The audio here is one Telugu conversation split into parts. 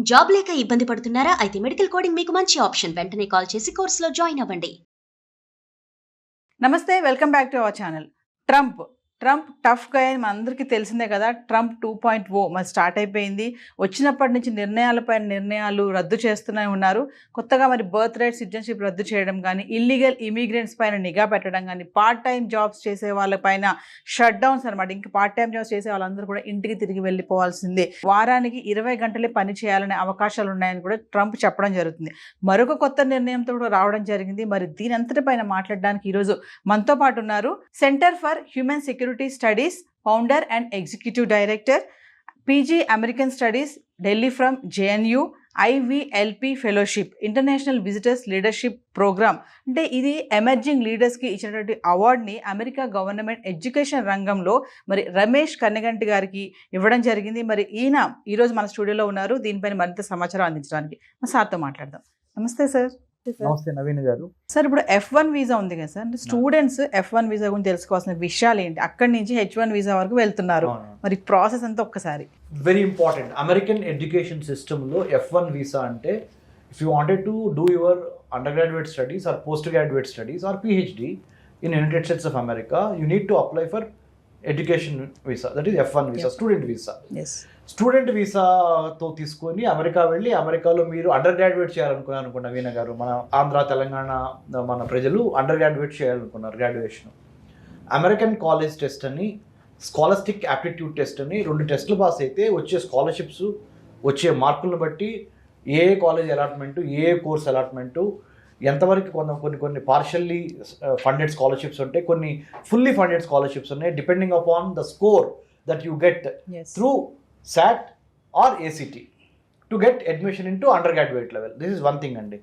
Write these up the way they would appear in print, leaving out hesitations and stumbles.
జాబ్ లేక ఇబ్బంది పడుతున్నారా? అయితే మెడికల్ కోడింగ్ మీకు మంచి ఆప్షన్. వెంటనే కాల్ చేసి కోర్సులో జాయిన్ అవ్వండి. నమస్తే, welcome back to our channel. Trump tough గా మనందరికీ తెలిసిందే కదా. ట్రంప్ 2.0 మరి స్టార్ట్ అయిపోయింది. వచ్చినప్పటి నుంచి నిర్ణయాలపైన నిర్ణయాలు రద్దు చేస్తూనే ఉన్నారు. కొత్తగా మరి బర్త్ రైట్ సిటిజన్షిప్ రద్దు చేయడం కానీ, ఇల్లీగల్ ఇమిగ్రెంట్స్ పైన నిఘా పెట్టడం కానీ, పార్ట్ టైం జాబ్స్ చేసే వాళ్ళపైన షట్ డౌన్స్ అనమాట. ఇంకా పార్ట్ టైం జాబ్స్ చేసే వాళ్ళందరూ కూడా ఇంటికి తిరిగి వెళ్ళిపోవాల్సిందే. వారానికి 20 గంటలే పని చేయాలనే అవకాశాలు ఉన్నాయని కూడా ట్రంప్ చెప్పడం జరుగుతుంది. మరొక కొత్త నిర్ణయంతో కూడా రావడం జరిగింది. మరి దీని అంతటి పైన మాట్లాడడానికి ఈరోజు మనతో పాటు ఉన్నారు centre for human security studies founder and executive director, PG American studies, Delhi from JNU, IVLP fellowship, international visitors leadership programme. అంటే ఇది ఎమర్జింగ్ లీడర్స్కి ఇచ్చినటువంటి అవార్డుని అమెరికా గవర్నమెంట్ ఎడ్యుకేషన్ రంగంలో మరి రమేష్ కన్నగంటి గారికి ఇవ్వడం జరిగింది. మరి ఈయన ఈరోజు మన స్టూడియోలో ఉన్నారు. దీనిపైన మరింత సమాచారం అందించడానికి మా సార్తో మాట్లాడదాం. నమస్తే సార్. నమస్తే నవీన్ గారు. సార్, ఇప్పుడు F1 వీసా ఉంది కదా సార్, అంటే స్టూడెంట్స్ F1 వీసా గురించి తెలుసుకోవాల్సిన విషయాలు ఏంటి? అక్కడి నుంచి H1 వీసా వరకు వెళ్తున్నారు, మరి ప్రాసెస్ అంతా ఒక్కసారి. Very important. అమెరికన్ ఎడ్యుకేషన్ సిస్టంలో F1 వీసా అంటే if you wanted to do your undergraduate studies or postgraduate studies or PhD in United States of America, you need to apply for education visa, that is F1 visa, student visa. Student వీసాతో తీసుకొని అమెరికా వెళ్ళి అమెరికాలో మీరు అండర్ గ్రాడ్యుయేట్ చేయాలనుకున్నారు అనుకున్న నవీన గారు, మన ఆంధ్ర తెలంగాణ మన ప్రజలు అండర్ గ్రాడ్యుయేట్ చేయాలనుకున్నారు గ్రాడ్యుయేషన్. అమెరికన్ కాలేజ్ టెస్ట్ అని, స్కాలస్టిక్ యాప్టిట్యూడ్ టెస్ట్ అని 2 టెస్టులు పాస్ అయితే వచ్చే స్కాలర్షిప్స్, వచ్చే మార్కులను బట్టి ఏ కాలేజ్ అలాట్మెంటు, ఏ కోర్స్ అలాట్మెంటు, ఎంతవరకు కొన్ని పార్షల్లీ ఫండెడ్ స్కాలర్షిప్స్ ఉంటాయి, కొన్ని ఫుల్లీ ఫండెడ్ స్కాలర్షిప్స్ ఉన్నాయి, depending upon the score that you get through SAT or ACT to get admission into undergraduate level. This is one thing అండి.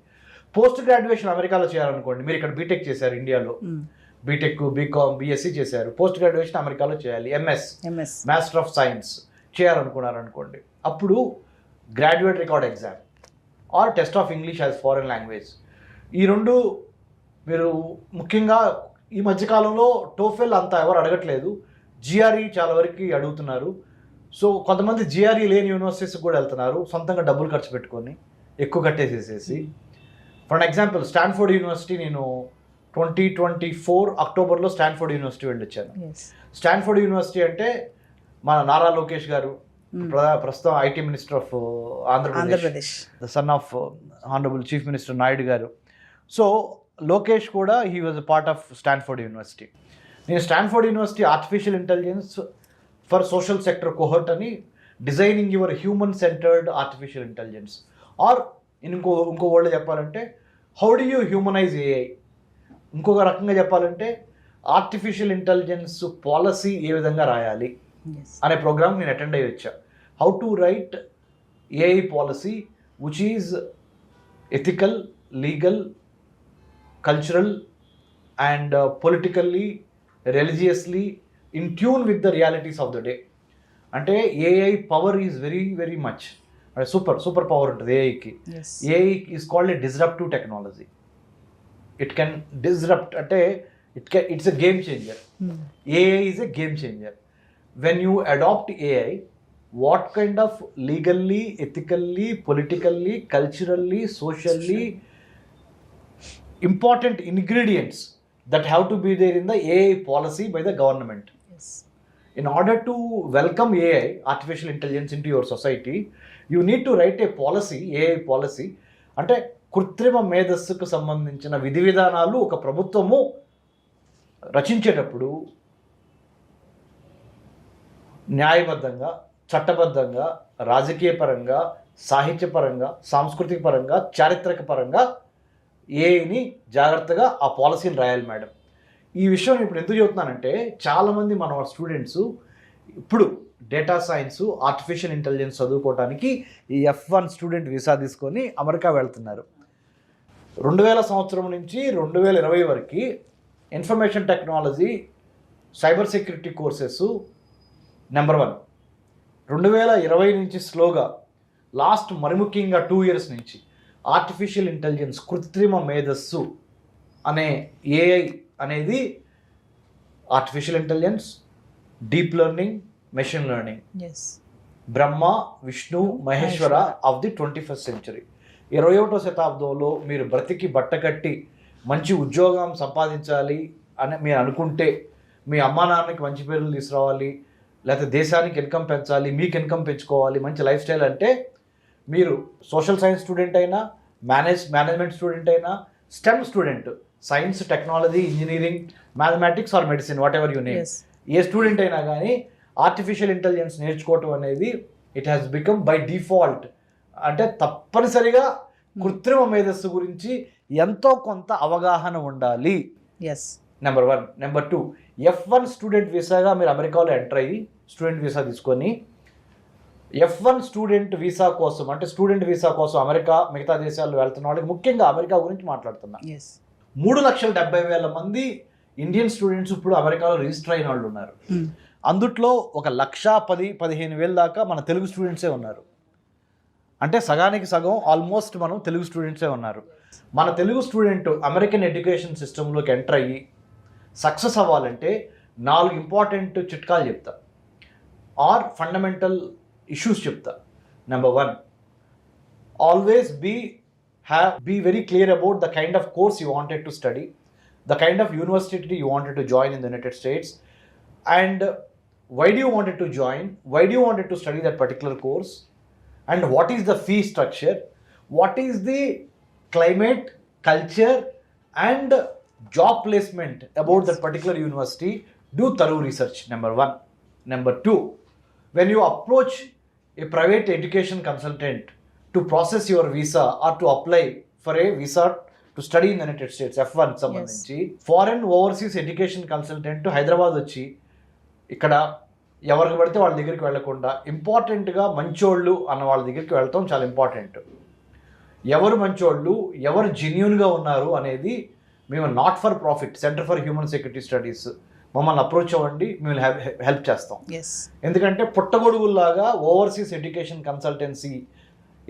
పోస్ట్ గ్రాడ్యుయేషన్ అమెరికాలో చేయాలనుకోండి, మీరు ఇక్కడ బీటెక్ చేశారు, ఇండియాలో బీటెక్, బీకామ్, బీఎస్సీ చేశారు, పోస్ట్ గ్రాడ్యుయేషన్ అమెరికాలో చేయాలి, ఎంఎస్ మాస్టర్ ఆఫ్ సైన్స్ చేయాలనుకున్నారు అనుకోండి, అప్పుడు graduate record exam or test of English as foreign language, ఈ 2 మీరు ముఖ్యంగా ఈ మధ్యకాలంలో టోఫెల్ అంతా ఎవరు అడగట్లేదు, GRE చాలా వరకు అడుగుతున్నారు. సో కొంతమంది GRE లేని యూనివర్సిటీస్కి కూడా వెళ్తున్నారు, సొంతంగా డబ్బులు ఖర్చు పెట్టుకొని ఎక్కువ కట్టేసేసేసి. ఫర్ ఎగ్జాంపుల్ స్టాన్ఫోర్డ్ యూనివర్సిటీ, నేను 2024 అక్టోబర్లో స్టాన్ఫోర్డ్ యూనివర్సిటీ వెళ్ళొచ్చాను. స్టాన్ఫోర్డ్ యూనివర్సిటీ అంటే మన నారా లోకేష్ గారు, ప్రస్తుతం IT minister of Andhra Pradesh, the son of honourable chief minister Naidu గారు. సో లోకేష్ కూడా he was a part of Stanford university. నేను Stanford university artificial intelligence for social sector cohort అని, designing your human centred artificial intelligence, are ఇంకో వర్డ్లో చెప్పాలంటే how do you humanise AI, ఇంకొక రకంగా చెప్పాలంటే ఆర్టిఫిషియల్ ఇంటెలిజెన్స్ పాలసీ ఏ విధంగా రాయాలి అనే ప్రోగ్రామ్ నేను అటెండ్ అయ్యి వచ్చా. How to right AI policy which is ethical, legal, cultural and politically, religiously in tune with the realities of the day. అంటే AI power is very very much, అంటే సూపర్ పవర్ ఉంటుంది ఏఐకి. AI is called a disruptive technology. It can disrupt, అంటే it's a game changer. AI is a game changer. When you adapt AI, what kind of legally, ethically, politically, culturally, socially important ingredients that have to be there in the AI policy by the government. In order to welcome AI, artificial intelligence, into your society, you need to write a policy, AI policy. అంటే కృత్రిమ మేధస్సుకు సంబంధించిన విధి విధానాలు ఒక ప్రభుత్వము రచించేటప్పుడు న్యాయబద్ధంగా, చట్టబద్ధంగా, రాజకీయపరంగా, సాహిత్యపరంగా, సాంస్కృతిక పరంగా, చారిత్రక పరంగా ఏఐని జాగ్రత్తగా ఆ పాలసీని రాయాలి మేడం. ఈ విషయం ఇప్పుడు ఎందుకు చెబుతున్నానంటే, చాలామంది మన స్టూడెంట్స్ ఇప్పుడు డేటా సైన్స్, ఆర్టిఫిషియల్ ఇంటెలిజెన్స్ చదువుకోవడానికి ఈ F1 స్టూడెంట్ వీసా తీసుకొని అమెరికా వెళ్తున్నారు. 2000 సంవత్సరం నుంచి 2020 వరకు information technology, cyber security courses number 1. 2020 నుంచి స్లోగా లాస్ట్ మరి ముఖ్యంగా 2 years నుంచి ఆర్టిఫిషియల్ ఇంటెలిజెన్స్, కృత్రిమ మేధస్సు అనే AI అనేది artificial intelligence, deep learning, machine learning, Brahma Vishnu Maheshwara of the 21st century. 21వ శతాబ్దంలో మీరు బ్రతికి బట్టకట్టి మంచి ఉద్యోగం సంపాదించాలి అని మీరు అనుకుంటే, మీ అమ్మా నాన్నకి మంచి పేర్లు తీసుకురావాలి, లేకపోతే దేశానికి ఇన్కమ్ పెంచాలి, మీకు ఇన్కమ్ పెంచుకోవాలి, మంచి లైఫ్ స్టైల్ అంటే మీరు సోషల్ సైన్స్ స్టూడెంట్ అయినా, మేనేజ్మెంట్ స్టూడెంట్ అయినా, stem student, science, technology, engineering, mathematics are medicine, what ever you name, A student అయినా కానీ ఆర్టిఫిషియల్ ఇంటెలిజెన్స్ నేర్చుకోవటం అనేది it has become by default. అంటే తప్పనిసరిగా కృత్రిమ మేధస్సు గురించి ఎంతో కొంత అవగాహన ఉండాలి. నెంబర్ 1. నెంబర్ 2, F1 స్టూడెంట్ వీసాగా మీరు అమెరికాలో ఎంటర్ అయ్యి స్టూడెంట్ వీసా తీసుకొని F1 స్టూడెంట్ వీసా కోసం, అంటే స్టూడెంట్ వీసా కోసం అమెరికా మిగతా దేశాల్లో వెళ్తున్న వాళ్ళకి, ముఖ్యంగా అమెరికా గురించి మాట్లాడుతున్నా, 3,70,000 మంది ఇండియన్ స్టూడెంట్స్ ఇప్పుడు అమెరికాలో రిజిస్టర్ అయిన వాళ్ళు ఉన్నారు. అందుట్లో 1,10,000-15,000 దాకా మన తెలుగు స్టూడెంట్సే ఉన్నారు. అంటే సగానికి సగం ఆల్మోస్ట్ మనం తెలుగు స్టూడెంట్సే ఉన్నారు. మన తెలుగు స్టూడెంట్ అమెరికన్ ఎడ్యుకేషన్ సిస్టంలోకి ఎంటర్ అయ్యి సక్సెస్ అవ్వాలంటే 4 ఇంపార్టెంట్ చిట్కాలు చెప్తా, ఆర్ ఫండమెంటల్ ఇష్యూస్ చెప్తా. Number 1, always be very clear about the kind of course you wanted to study, the kind of university you wanted to join in the United States, and why do you wanted to join, why do you wanted to study that particular course, and what is the fee structure, what is the climate, culture and job placement about that particular university. Do thorough research, number 1. Number 2, when you approach a private education consultant to process your visa or to apply for a visa to study in the United States, F1 సంబంధించి foreign overseas education consultant Hyderabad వచ్చి ఇక్కడ ఎవరికి పడితే వాళ్ళ దగ్గరికి వెళ్లకుండా ఇంపార్టెంట్గా మంచోళ్ళు అన్న వాళ్ళ దగ్గరికి వెళ్తాం చాలా ఇంపార్టెంట్. ఎవరు మంచోళ్ళు, ఎవరు జెన్యూన్గా ఉన్నారు అనేది మేము not for profit centre for human security studies మమ్మల్ని అప్రోచ్ అవ్వండి, మేము హెల్ప్ చేస్తాం. ఎందుకంటే పుట్టగొడుగుల్లాగా ఓవర్సీస్ ఎడ్యుకేషన్ కన్సల్టెన్సీ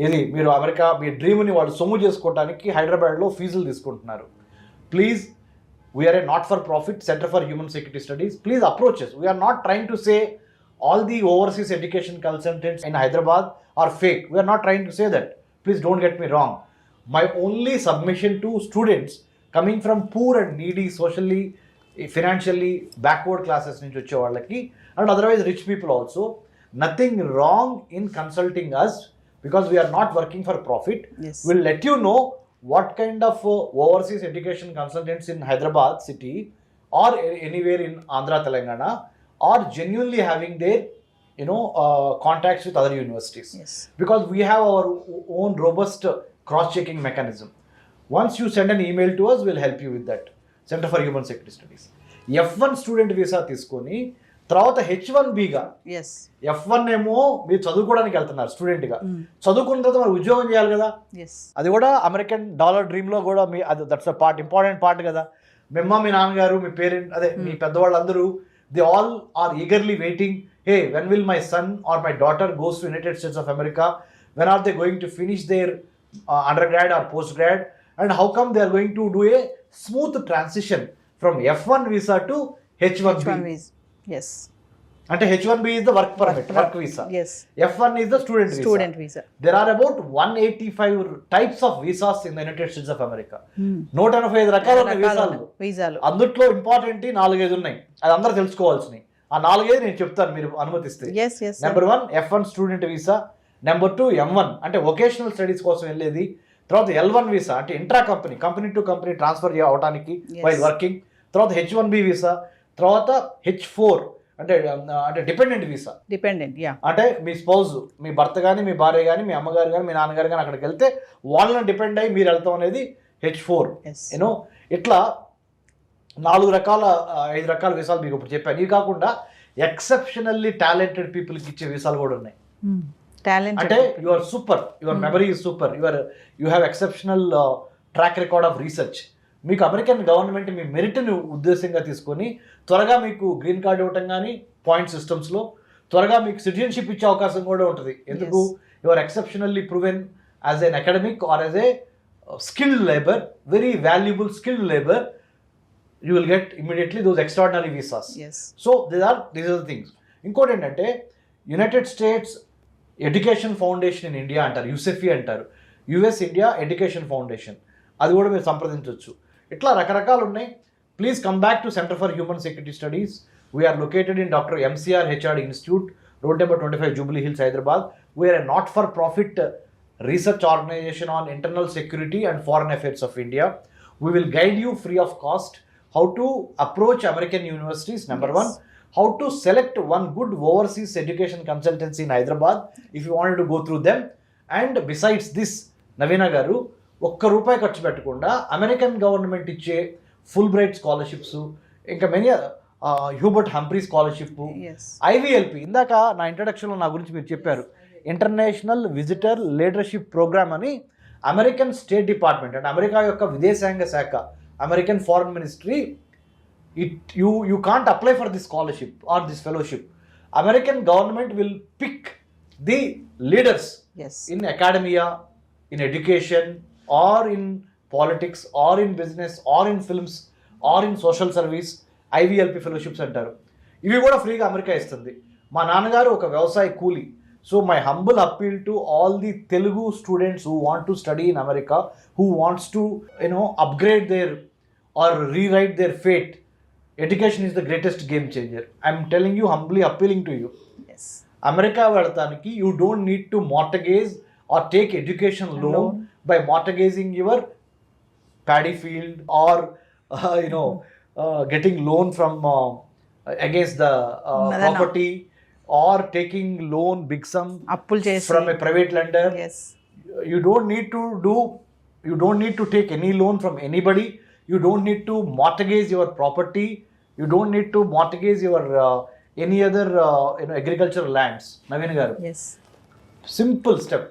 ఇది మీరు అమెరికా మీ డ్రీమ్ని వాళ్ళు సొమ్ము చేసుకోవడానికి హైదరాబాద్లో ఫీజులు తీసుకుంటున్నారు. Please, we are a not for profit centre for human security studies. Please approach us. We are not trying to say all the overseas education consultants in Hyderabad are fake. We are not trying to say that. Please don't get me wrong. My only submission to students coming from poor and needy, socially, financially backward classes నుంచి వచ్చే వాళ్ళకి, and otherwise rich people also, nothing wrong in consulting us because we are not working for profit. We'll let you know what kind of overseas education consultants in Hyderabad city or anywhere in Andhra, Telangana are genuinely having their contacts with other universities. Because we have our own robust cross-checking mechanism. Once you send an email to us, we'll help you with that. Center for Human Security Studies. F1 student visa తీసుకొని తర్వాత H1Bగా, F1 ఏమో మీరు చదువుకోవడానికి వెళ్తున్నారు స్టూడెంట్గా, చదువుకున్న తర్వాత మరి ఉద్యోగం చేయాలి కదా, అది కూడా అమెరికన్ డాలర్ డ్రీమ్లో కూడా మీ అది that's a part, important part కదా. మీ నాన్నగారు, మీ పేరెంట్, అదే మీ పెద్దవాళ్ళందరూ, they all are eagerly waiting, hey when will my son or my daughter goes to United States of America, when are they going to finish their undergrad or postgrad, and how come they are going to do a smooth transition from F1 visa to H1B. అంటే H1B is the work permit, work visa. F1 is the student visa. There are about 185 types of visas in the United States of America. 185 రకాల వీసాలు, అందుట్లో ఇంపార్టెంట్ 4-5 ఉన్నాయి, అది అందరూ తెలుసుకోవాల్సినవి. ఆ 4-5 నేను చెప్తాను మీరు అనుమతిస్తే. Number 1 F1 student visa, number 2 M1 అంటే వొకేషనల్ స్టడీస్ కోసం వెళ్ళేది, తర్వాత L1 వీసా అంటే intra company to company transfer అవడానికి వైల్ వర్కింగ్, తర్వాత H1B వీసా, తర్వాత H4 అంటే డిపెండెంట్ వీసా. అంటే మీ స్పౌజ్, మీ భర్త కానీ, మీ భార్య కానీ, మీ అమ్మగారు కానీ, మీ నాన్నగారు కానీ అక్కడికి వెళ్తే వాళ్ళని డిపెండ్ అయ్యి మీరు వెళ్తాం అనేది H4. ఇట్లా 5 రకాల వీసాలు మీకు ఇప్పుడు చెప్పాను. ఇవి కాకుండా ఎక్సెప్షనల్లీ టాలెంటెడ్ పీపుల్కి ఇచ్చే వీసాలు కూడా ఉన్నాయి. అంటే you are super, your memory is super, you have exceptional track record of research. మీకు అమెరికన్ గవర్నమెంట్ మీ మెరిట్ని ఉద్దేశంగా తీసుకొని త్వరగా మీకు గ్రీన్ కార్డ్ ఇవ్వటం కానీ, పాయింట్ సిస్టమ్స్లో త్వరగా మీకు సిటిజన్షిప్ ఇచ్చే అవకాశం కూడా ఉంటుంది. ఎందుకు? You are exceptionally proven as an academic or as a skilled labour, very valuable skilled labour, you will get immediately those extraordinary visas. So these are the things. ఇంకోటి ఏంటంటే United States Education Foundation in India అంటారు, యూసెఫీ అంటారు, యుఎస్ ఇండియా ఎడ్యుకేషన్ ఫౌండేషన్, అది కూడా మీరు సంప్రదించవచ్చు. ఇట్లా రకరకాలు ఉన్నాయి. Please come back to centre for human security studies. We are located in doctor MCR HRD institute, road number 25, Jubilee Hills, Hyderabad. We are a not for profit research organization on internal security and foreign affairs of India. We will guide you free of cost how to approach American universities, number Yes. one, how to select one good overseas education consultancy in Hyderabad if you wanted to go through them. And besides this, Navina garu, ఒక్క రూపాయి ఖర్చు పెట్టకుండా అమెరికన్ గవర్నమెంట్ ఇచ్చే ఫుల్ బ్రైట్ స్కాలర్షిప్స్, ఇంకా many Hubert Humphrey scholarship, Yes. IVLP, ఇందాక నా ఇంట్రడక్షన్లో నా గురించి మీరు చెప్పారు, ఇంటర్నేషనల్ విజిటర్ లీడర్షిప్ ప్రోగ్రామ్ అని అమెరికన్ స్టేట్ డిపార్ట్మెంట్ అంటే అమెరికా యొక్క విదేశాంగ శాఖ, American foreign ministry, you can't apply for this scholarship or this fellowship. American government will pick the leaders Yes. in academia, in education, or in politics, or in business, or in films, or in social service. ఐవీఎల్పి fellowships అంటారు. ఇవి కూడా ఫ్రీగా అమెరికా ఇస్తుంది. మా నాన్నగారు ఒక వ్యవసాయ కూలీ. So my humble appeal to all the Telugu students who want to study in America, who wants to, upgrade their or rewrite their fate, education is the greatest game changer. I'm telling you, humbly appealing to you. Yes. America వెళతానికి you don't need to mortgage or take education loan by mortgaging your paddy field or getting loan from against the property. Or taking loan big sum అప్పులు చేసి from a private lender. Yes. You don't need to take any loan from anybody. You don't need to mortgage your property. You don't need to mortgage your any other agricultural lands. Naveen garu, Yes. simple step.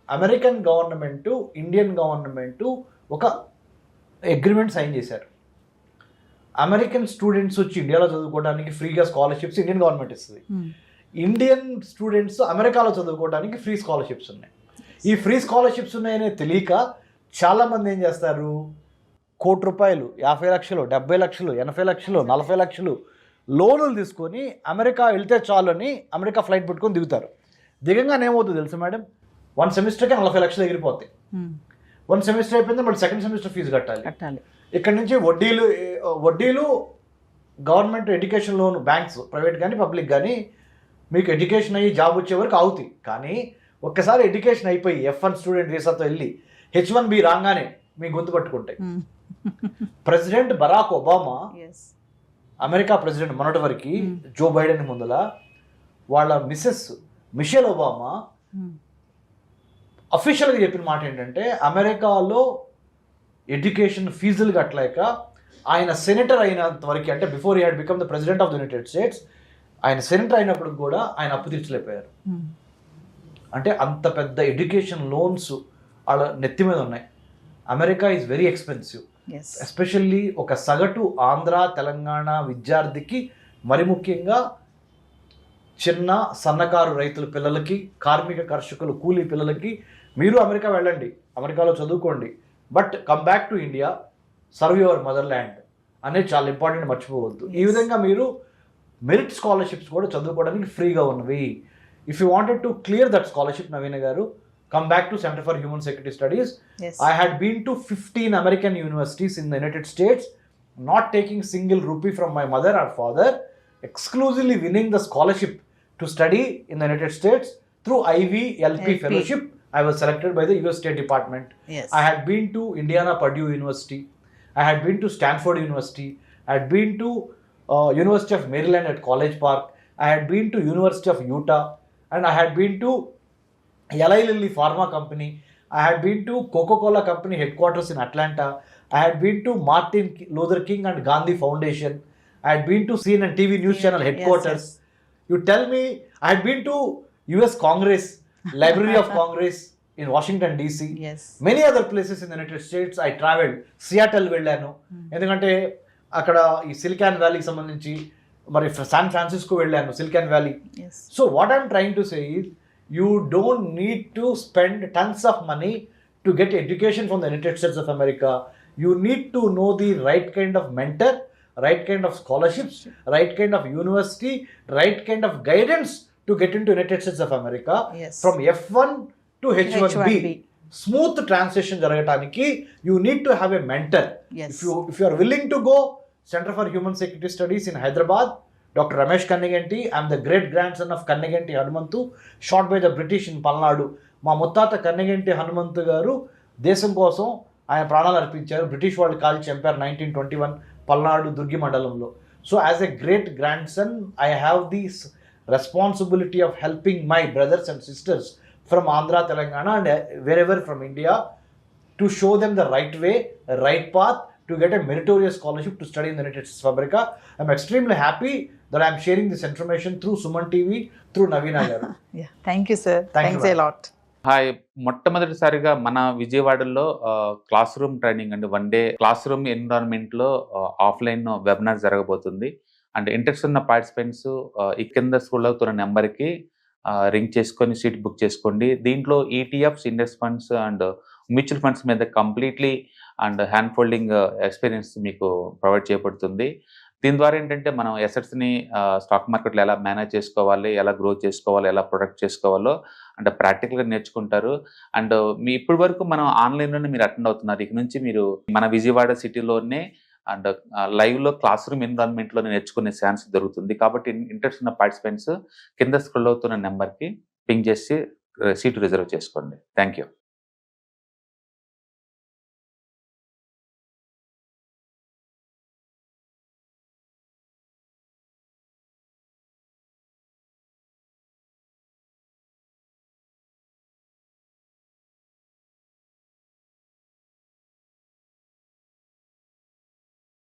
American government to Indian government to ఒక అగ్రిమెంట్ సైన్ చేశారు. అమెరికన్ స్టూడెంట్స్ వచ్చి ఇండియాలో చదువుకోవడానికి ఫ్రీగా స్కాలర్షిప్స్ ఇండియన్ గవర్నమెంట్ ఇస్తుంది. ఇండియన్ స్టూడెంట్స్ అమెరికాలో చదువుకోవడానికి ఫ్రీ స్కాలర్షిప్స్ ఉన్నాయి. ఈ ఫ్రీ స్కాలర్షిప్స్ ఉన్నాయనే తెలియక చాలామంది ఏం చేస్తారు, ₹1,00,00,000, 50 లక్షలు, 70 లక్షలు, 80 లక్షలు, 40 లక్షలు లోన్లు తీసుకొని అమెరికా వెళ్తే చాలు అని అమెరికా ఫ్లైట్ పెట్టుకొని దిగుతారు. దిగంగానే ఏమవుతుంది తెలుసు మేడం, 1 సెమిస్టర్కి 40 లక్షలు ఎగిరిపోతాయి. 1 సెమిస్టర్ అయిపోయింది, మళ్ళీ సెకండ్ సెమిస్టర్ ఫీజు కట్టాలి. ఇక్కడ నుంచి వడ్డీలు government education loan, banks private కానీ పబ్లిక్ కానీ మీకు ఎడ్యుకేషన్ అయ్యి జాబ్ వచ్చే వరకు అవుతాయి. కానీ ఒక్కసారి ఎడ్యుకేషన్ అయిపోయి F1 స్టూడెంట్ వీసాతో వెళ్ళి H1B రాగానే మీ గొంతు పట్టుకుంటాయి. President Barack Obama, America president మొన్నటి వరకు జో బైడెన్ ముందల వాళ్ళ మిసెస్ మిషెల్ ఒబామా అఫీషియల్గా చెప్పిన మాట ఏంటంటే, అమెరికాలో ఎడ్యుకేషన్ ఫీజులు కట్టలేక ఆయన సెనేటర్ అయినంత వరకు, అంటే before he had become the president of the United states, ఆయన సెనేటర్ అయినప్పుడు కూడా ఆయన అప్పు తీర్చలేకపోయారు. అంటే అంత పెద్ద ఎడ్యుకేషన్ లోన్స్ వాళ్ళ నెత్తి మీద ఉన్నాయి. America is very expensive. Especially ఒక సగటు ఆంధ్ర తెలంగాణ విద్యార్థికి, మరి ముఖ్యంగా చిన్న సన్నకారు రైతుల పిల్లలకి, కార్మిక కర్షకులు కూలీ పిల్లలకి, మీరు అమెరికా వెళ్ళండి, అమెరికాలో చదువుకోండి, but come back to India, serve your mother land అనేది చాలా ఇంపార్టెంట్, మర్చిపోవద్దు. ఈ విధంగా మీరు మెరిట్ స్కాలర్షిప్స్ కూడా చదువుకోవడానికి ఫ్రీగా ఉన్నవి. If you wanted to clear that scholarship, Naveena గారు, come back to Center for Human Security Studies. Yes. I had been to 15 American universities in the United States, not taking single rupee from my mother or father, exclusively winning the scholarship to study in the United States through IVLP fellowship. I was selected by the US State Department. Yes. I had been to Indiana Purdue University. I had been to Stanford University. I had been to University of Maryland at College Park. I had been to University of Utah, and I had been to Eli Lilly Pharma Company. I had been to Coca-Cola Company headquarters in Atlanta. I had been to Martin Luther King and Gandhi Foundation. I had been to CNN TV News Channel headquarters. Yes. You tell me, I had been to US Congress, Library of Congress in Washington DC. Yes. Many other places in the United States I traveled. Seattle వెళ్ళాను, ఎందుకంటే అక్కడ ఈ సిలికాన్ వ్యాలీకి సంబంధించి, మరి శాన్ ఫ్రాన్సిస్కో వెళ్ళాను, silicon valley. So what I'm trying to say is, you don't need to spend tons of money to get education from the United States of America. You need to know the right kind of mentor, right kind of scholarships, right kind of university, right kind of guidance to get into United States of America. Yes. From F1 to H1B. H1B. Smooth transition జరగటానికి you need to have a mentor. Yes. If you are willing to go, Center for Human Security Studies in Hyderabad, Dr. Ramesh Kanniganti, I'm the great grandson of Kanniganti Hanumantu, shot by the British in Palnadu. మా ముత్తాత కన్నెగంటి హనుమంతు గారు దేశం కోసం ఆయన ప్రాణాలు అర్పించారు. బ్రిటిష్ వాళ్ళు కాల్ చంపారు 1921 పల్నాడు దుర్గి మండలంలో. So as a great grand son I have this responsibility of helping my brothers and sisters from Andhra, Telangana and wherever from India to show them the right way, right path to get a meritorious scholarship to study in the United States of America. I'm extremely happy that I'm sharing this information through Suman TV, through Navina garu. Yeah, thank you sir. Thank you, Thanks a ma'am. lot. Hi, మొట్టమొదటిసారిగా మన విజయవాడలో క్లాస్ రూమ్ ట్రైనింగ్ అండి, 1 డే క్లాస్ రూమ్ ఎన్విరాన్మెంట్లో ఆఫ్లైన్ వెబినార్ జరగబోతుంది. అండ్ ఇంట్రెస్ట్ ఉన్న పార్టిసిపెంట్స్ ఈ కింద స్కూల్ అవుతున్న నెంబర్కి రింగ్ చేసుకొని సీట్ బుక్ చేసుకోండి. దీంట్లో ETFs, index funds and mutual funds మీద completely and hand holding experience మీకు ప్రొవైడ్ చేయబడుతుంది. దీని ద్వారా ఏంటంటే మనం ఎసెట్స్ని స్టాక్ మార్కెట్లో ఎలా మేనేజ్ చేసుకోవాలి, ఎలా గ్రో చేసుకోవాలి, ఎలా ప్రొడక్ట్ చేసుకోవాలో అంటే ప్రాక్టికల్గా నేర్చుకుంటారు. అండ్ మీ ఇప్పటి వరకు మనం ఆన్లైన్లోనే మీరు అటెండ్ అవుతున్నారు. ఇక నుంచి మీరు మన విజయవాడ సిటీలోనే అండ్ లైవ్లో క్లాస్ రూమ్ ఎన్విరాన్మెంట్లోనే నేర్చుకునే ఛాన్స్ దొరుకుతుంది. కాబట్టి ఇంట్రెస్ట్ ఉన్న పార్టిసిపెంట్స్ కింద స్క్రోల్ అవుతున్న నెంబర్కి పింగ్ చేసి సీటు రిజర్వ్ చేసుకోండి. Thank you.